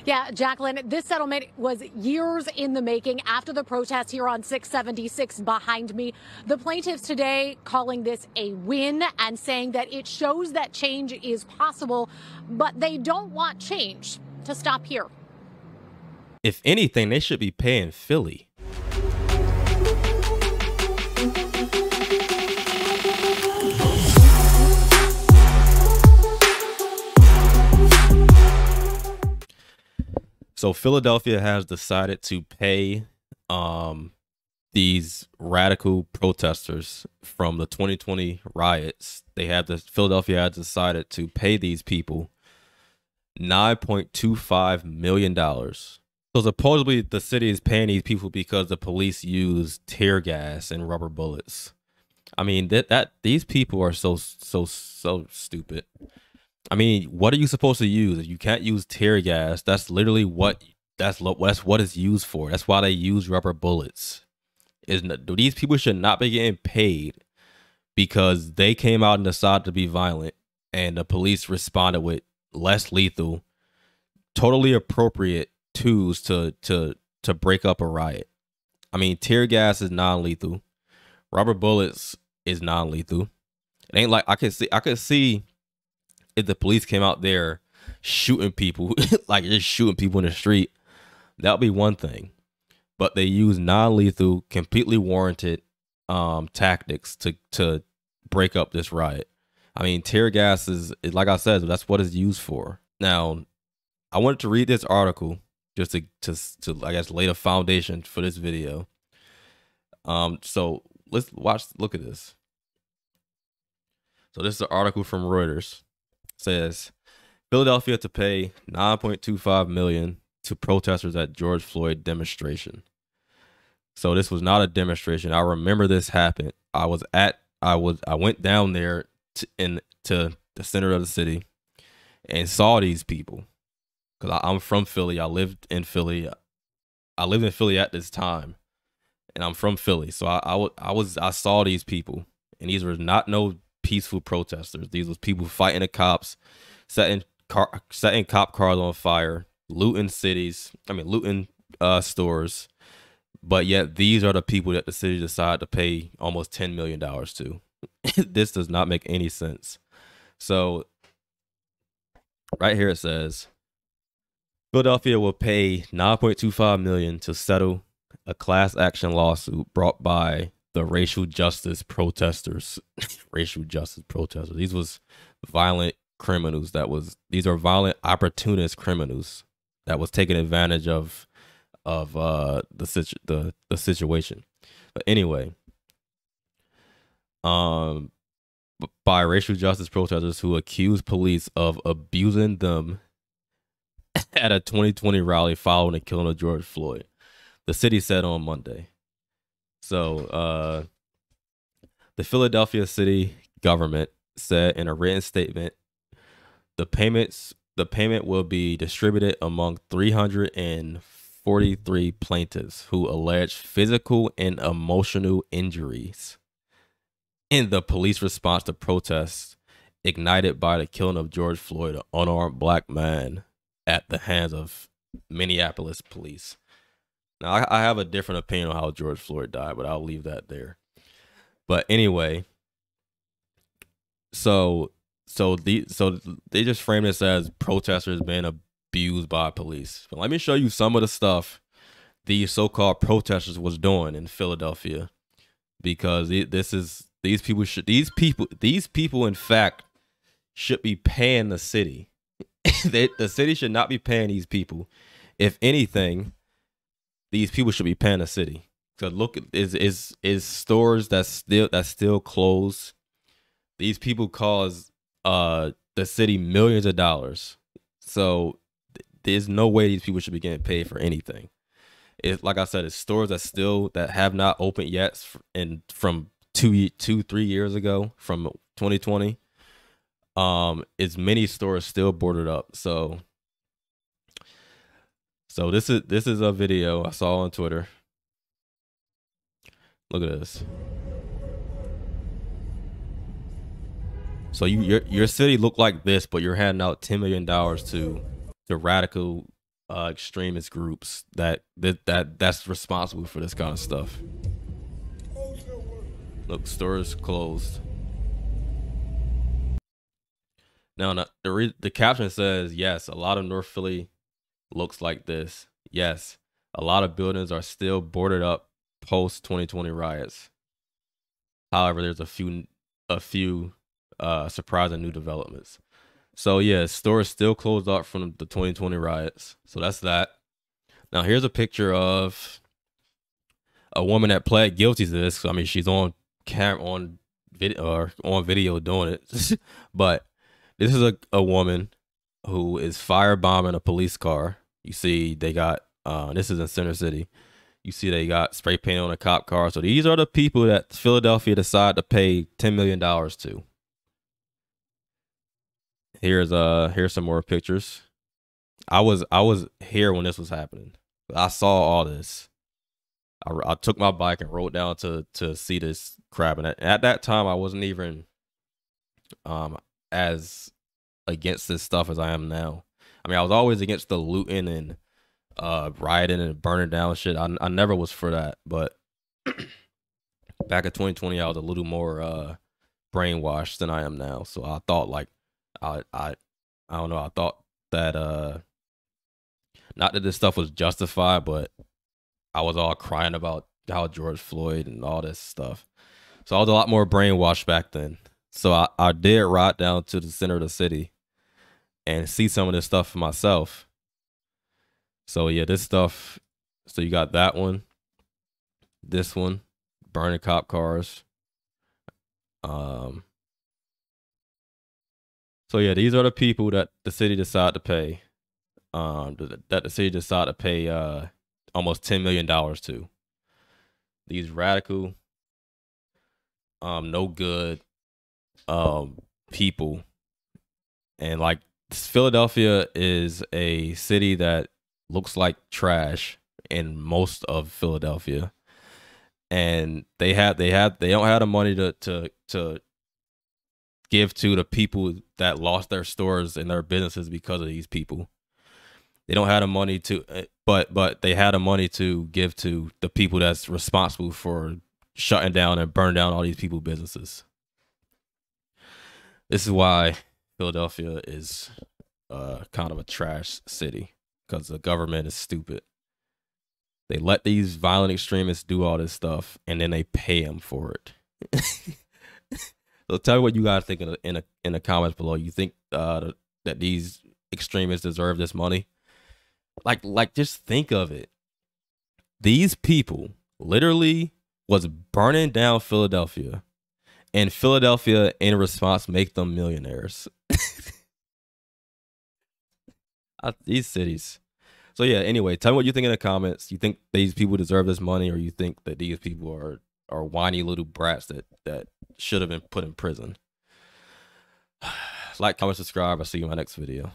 Yeah, Jacqueline, this settlement was years in the making after the protest here on 676 behind me. The plaintiffs today calling this a win and saying that it shows that change is possible, but they don't want change to stop here. If anything, they should be paying Philly. So Philadelphia has decided to pay these radical protesters from the 2020 riots. Philadelphia has decided to pay these people $9.25 million. So supposedly the city is paying these people because the police used tear gas and rubber bullets. I mean, these people are so stupid. I mean, what are you supposed to use? If you can't use tear gas, that's literally what it's used for. That's why they use rubber bullets. These people should not be getting paid because they came out and decided to be violent, and the police responded with less lethal, totally appropriate tools to break up a riot. I mean, tear gas is non-lethal. Rubber bullets is non-lethal. It ain't like I could see if the police came out there shooting people, like just shooting people in the street, that would be one thing. But they use non-lethal, completely warranted tactics to break up this riot. I mean, tear gas is like I said, that's what it's used for. Now, I wanted to read this article just to I guess lay the foundation for this video. So look at this. So this is an article from Reuters. It says Philadelphia to pay $9.25 million to protesters at George Floyd demonstration. So this was not a demonstration. I remember this happened. I went down there to the center of the city and saw these people. Because I'm from Philly. I lived in Philly. I lived in Philly at this time, and I'm from Philly. So I saw these people, and these were not no peaceful protesters. These was people fighting the cops, setting cop cars on fire, looting stores. But yet these are the people that the city decided to pay almost $10 million to. This does not make any sense. So right here it says Philadelphia will pay $9.25 million to settle a class action lawsuit brought by the racial justice protesters. Racial justice protesters. These was violent criminals. These are violent opportunist criminals that was taking advantage of the situation. But anyway, by racial justice protesters who accused police of abusing them at a 2020 rally following the killing of George Floyd, the city said on Monday. So the Philadelphia city government said in a written statement the payment will be distributed among 343 plaintiffs who alleged physical and emotional injuries in the police response to protests ignited by the killing of George Floyd, an unarmed black man, at the hands of Minneapolis police. Now, I have a different opinion on how George Floyd died, but I'll leave that there. But anyway, so they just frame this as protesters being abused by police. But let me show you some of the stuff these so-called protesters was doing in Philadelphia, because these people in fact should be paying the city. The city should not be paying these people. If anything, these people should be paying the city. So look, is stores that still closed. These people cause the city millions of dollars. So there's no way these people should be getting paid for anything. It's like I said, it's stores that have not opened yet, and from 3 years ago, from 2020. It's many stores still boarded up. So this is a video I saw on Twitter. Look at this. So your city looked like this, but you're handing out $10 million to radical extremist groups that's responsible for this kind of stuff. Look, stores closed. Now, the caption says, yes, a lot of North Philly looks like this. Yes, a lot of buildings are still boarded up post 2020 riots. However, there's a few surprising new developments. So yeah, stores still closed up from the 2020 riots. So that's that. Now here's a picture of a woman that pled guilty to this. I mean, she's on camera, on video doing it. But this is a woman who is firebombing a police car. You see, they got this is in Center City. You see, they got spray paint on a cop car. So these are the people that Philadelphia decided to pay $10 million to. Here's some more pictures. I was here when this was happening. I saw all this. I took my bike and rode down to see this crap. And at that time, I wasn't even as against this stuff as I am now. I mean, I was always against the looting and rioting and burning down shit. I never was for that. But back in 2020, I was a little more brainwashed than I am now. So I thought like I don't know. I thought that not that this stuff was justified, but I was all crying about how George Floyd and all this stuff. So I was a lot more brainwashed back then. So I did ride down to the center of the city and see some of this stuff for myself. So yeah, this stuff. So you got that one, this one, burning cop cars. So yeah, these are the people that the city decided to pay. That the city decided to pay almost $10 million to. These radical, no good people. And like, Philadelphia is a city that looks like trash in most of Philadelphia. And they don't have the money to give to the people that lost their stores and their businesses because of these people. They don't have the money to, but they had the money to give to the people that's responsible for shutting down and burning down all these people's businesses. This is why Philadelphia is kind of a trash city, because the government is stupid. They let these violent extremists do all this stuff, and then they pay them for it. So tell me what you guys think in the comments below. You think that these extremists deserve this money? Like just think of it. These people literally was burning down Philadelphia, and Philadelphia in response make them millionaires. These cities. So yeah, anyway, tell me what you think in the comments. You think these people deserve this money, or you think that these people are whiny little brats that should have been put in prison? Like, comment, subscribe. I'll see you in my next video.